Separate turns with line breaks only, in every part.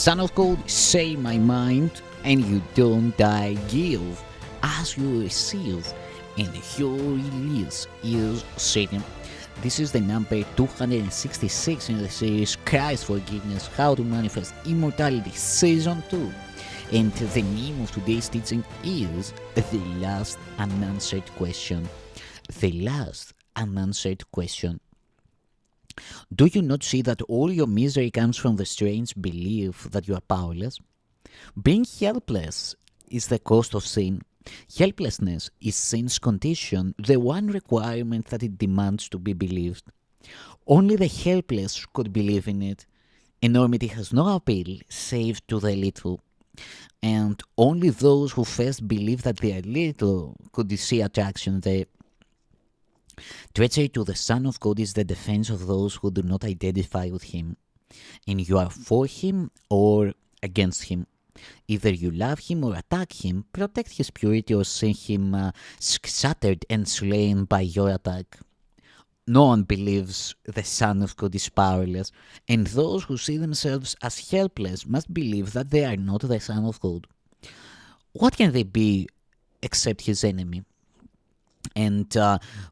Son of God, say my mind, and you don't die, give as you receive, and your release is certain. This is the number 266 in the series Christ Forgiveness, How to Manifest Immortality Season 2. And the name of today's teaching is The Last Unanswered Question. The last unanswered question. Do you not see that all your misery comes from the strange belief that you are powerless? Being helpless is the cost of sin. Helplessness is sin's condition, the one requirement that it demands to be believed. Only the helpless could believe in it. Enormity has no appeal save to the little. And only those who first believe that they are little could see attraction there. Treachery to the Son of God is the defense of those who do not identify with Him. And you are for Him or against Him. Either you love Him or attack Him, protect His purity or see Him shattered and slain by your attack. No one believes the Son of God is powerless, and those who see themselves as helpless must believe that they are not the Son of God. What can they be except His enemy? And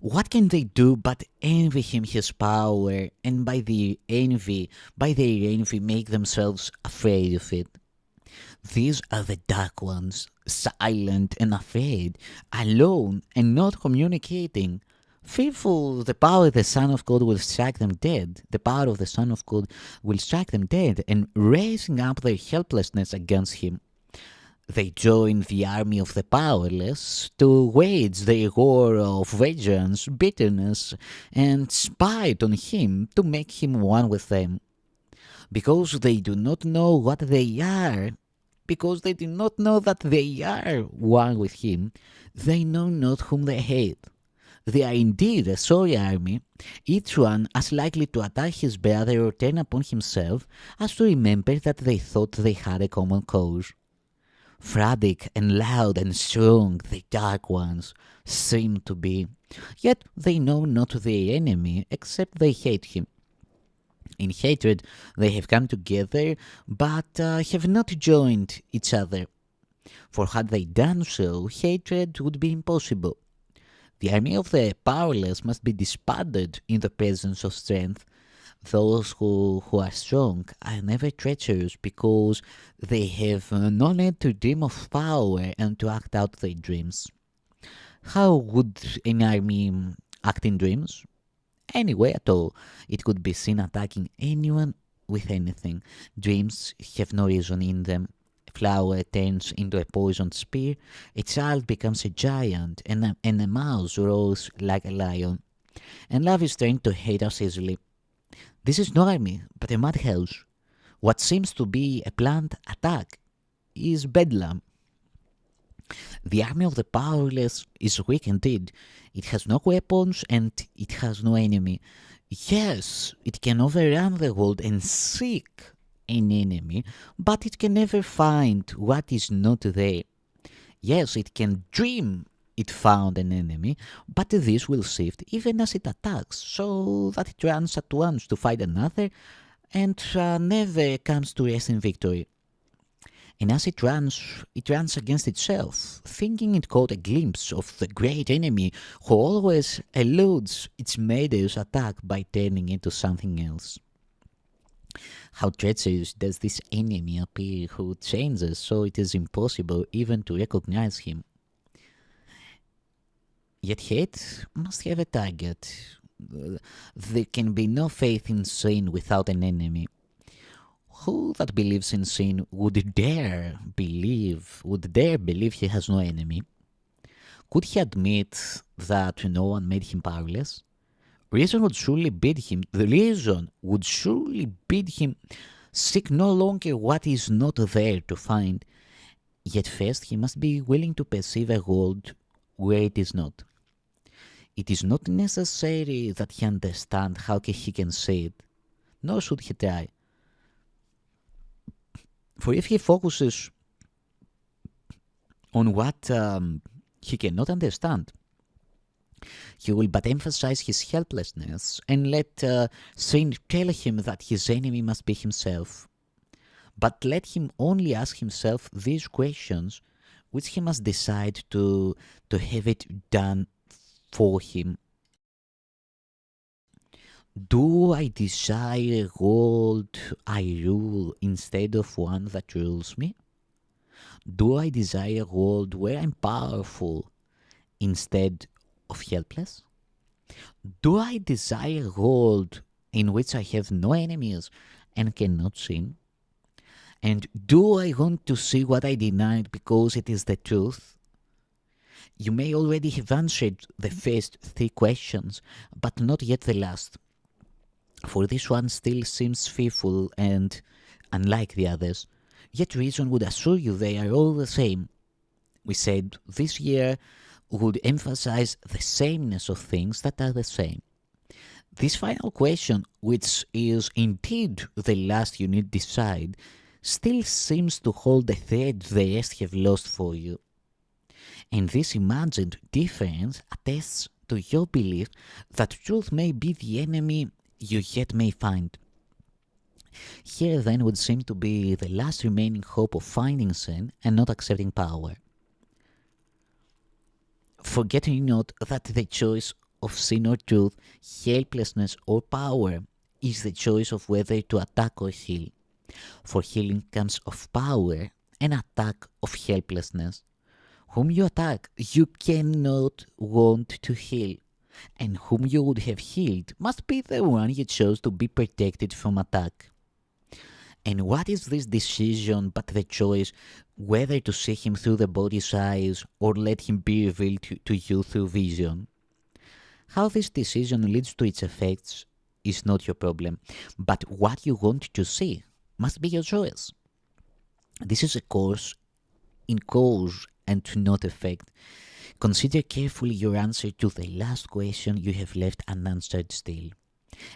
what can they do but envy Him His power, and by their envy make themselves afraid of it? These are the dark ones, silent and afraid, alone and not communicating, fearful the power of the Son of God will strike them dead. The power of the Son of God will strike them dead, and raising up their helplessness against Him. They join the army of the powerless to wage their war of vengeance, bitterness, and spite on Him to make Him one with them. Because they do not know what they are, because they do not know that they are one with Him, they know not whom they hate. They are indeed a sorry army, each one as likely to attack his brother or turn upon himself as to remember that they thought they had a common cause. Frantic and loud and strong the dark ones seem to be, yet they know not their enemy except they hate him. In hatred they have come together, but have not joined each other. For had they done so, hatred would be impossible. The army of the powerless must be disbanded in the presence of strength. Those who are strong are never treacherous because they have no need to dream of power and to act out their dreams. How would an army act in dreams? Any way at all. It could be seen attacking anyone with anything. Dreams have no reason in them. A flower turns into a poisoned spear, a child becomes a giant, and a mouse roars like a lion. And love is trained to hate us easily. This is no army, but a madhouse. What seems to be a planned attack is bedlam. The army of the powerless is weak indeed. It has no weapons and it has no enemy. Yes, it can overrun the world and seek an enemy, but it can never find what is not there. Yes, it can dream it found an enemy, but this will shift even as it attacks, so that it runs at once to fight another and never comes to rest in victory. And as it runs against itself, thinking it caught a glimpse of the great enemy who always eludes its murderous attack by turning into something else. How treacherous does this enemy appear who changes so it is impossible even to recognize him? Yet hate must have a target. There can be no faith in sin without an enemy. Who that believes in sin would dare believe he has no enemy? Could he admit that no one made him powerless? Reason would surely bid him seek no longer what is not there to find. Yet first he must be willing to perceive a world where it is not. It is not necessary that he understand how he can see it, nor should he try. For if he focuses on what he cannot understand, he will but emphasize his helplessness and let sin tell him that his enemy must be himself. but let him only ask himself these questions, which he must decide to have it done for him. Do I desire a world I rule instead of one that rules me? Do I desire a world where I'm powerful instead of helpless? Do I desire a world in which I have no enemies and cannot sin? And do I want to see what I denied because it is the truth? You may already have answered the first three questions, but not yet the last. For this one still seems fearful and unlike the others, yet reason would assure you they are all the same. We said this year would emphasize the sameness of things that are the same. This final question, which is indeed the last you need decide, still seems to hold the thread the rest have lost for you. And this imagined difference attests to your belief that truth may be the enemy you yet may find. Here then would seem to be the last remaining hope of finding sin and not accepting power. Forgetting not that the choice of sin or truth, helplessness or power is the choice of whether to attack or heal. For healing comes of power and attack of helplessness. Whom you attack, you cannot want to heal, and whom you would have healed must be the one you chose to be protected from attack. And what is this decision but the choice whether to see him through the body's eyes or let him be revealed to you through vision? How this decision leads to its effects is not your problem, but what you want to see must be your choice. This is a course in cause and not effect. Consider carefully your answer to the last question you have left unanswered still,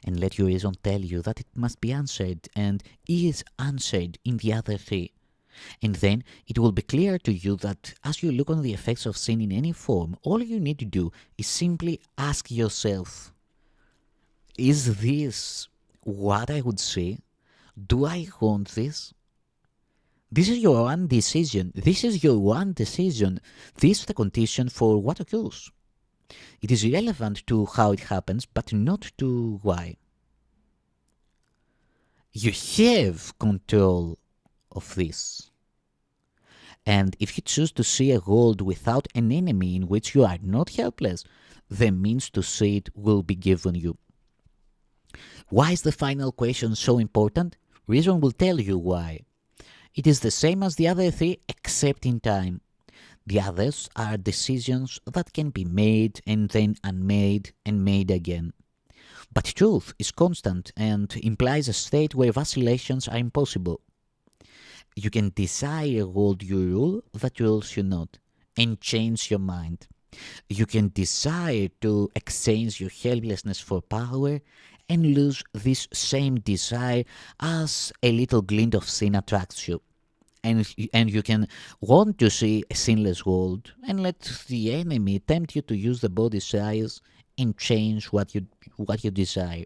and let your reason tell you that it must be answered and is answered in the other three. And then it will be clear to you that as you look on the effects of sin in any form, all you need to do is simply ask yourself, is this what I would say? Do I want this? This is your one decision. This is your one decision. This is the condition for what occurs. It is irrelevant to how it happens, but not to why. You have control of this. And if you choose to see a world without an enemy in which you are not helpless, the means to see it will be given you. Why is the final question so important? Reason will tell you why. It is the same as the other three except in time. The others are decisions that can be made and then unmade and made again. But truth is constant and implies a state where vacillations are impossible. You can desire a world you rule that rules you not, and change your mind. You can desire to exchange your helplessness for power and lose this same desire as a little glint of sin attracts you. And you can want to see a sinless world and let the enemy tempt you to use the body's eyes and change what you desire.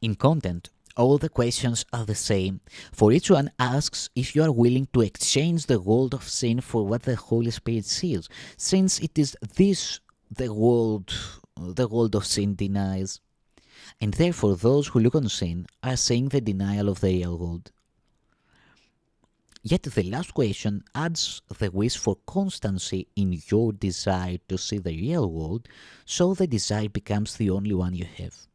In content, all the questions are the same, for each one asks if you are willing to exchange the world of sin for what the Holy Spirit sees, since it is this the world of sin denies. And therefore those who look on sin are seeing the denial of the real world. Yet the last question adds the wish for constancy in your desire to see the real world, so the desire becomes the only one you have.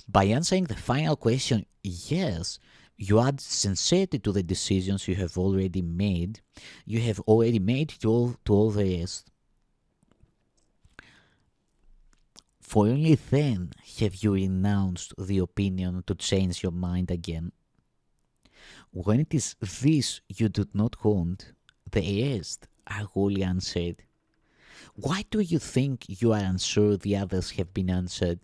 By answering the final question, yes, you add sincerity to the decisions you have already made. You have already made to all the rest. For only then have you renounced the opinion to change your mind again. When it is this you do not want, the rest are wholly answered. Why do you think you are unsure the others have been answered?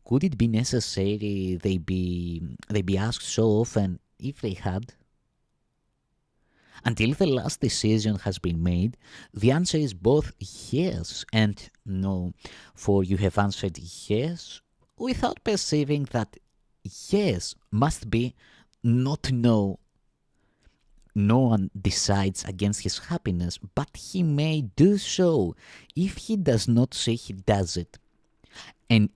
Could it be necessary they be asked so often if they had? Until the last decision has been made, the answer is both yes and no, for you have answered yes without perceiving that yes must be not to know. No one decides against his happiness, but he may do so if he does not say he does it. And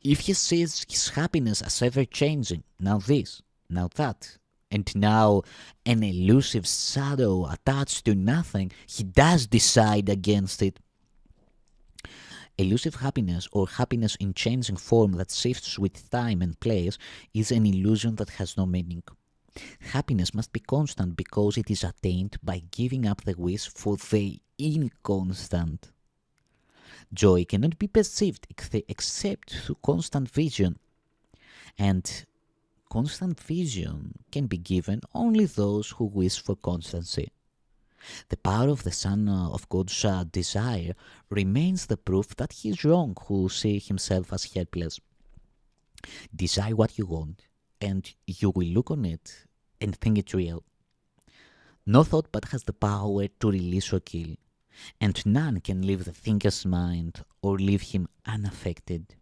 if he sees his happiness as ever changing, now this, now that, and now an elusive shadow attached to nothing, he does decide against it. Elusive happiness, or happiness in changing form that shifts with time and place, is an illusion that has no meaning. Happiness must be constant because it is attained by giving up the wish for the inconstant. Joy cannot be perceived except through constant vision, and constant vision can be given only those who wish for constancy. The power of the Son of God's desire remains the proof that he is wrong who sees himself as helpless. Desire what you want, and you will look on it and think it real. No thought but has the power to release or kill, and none can leave the thinker's mind or leave him unaffected.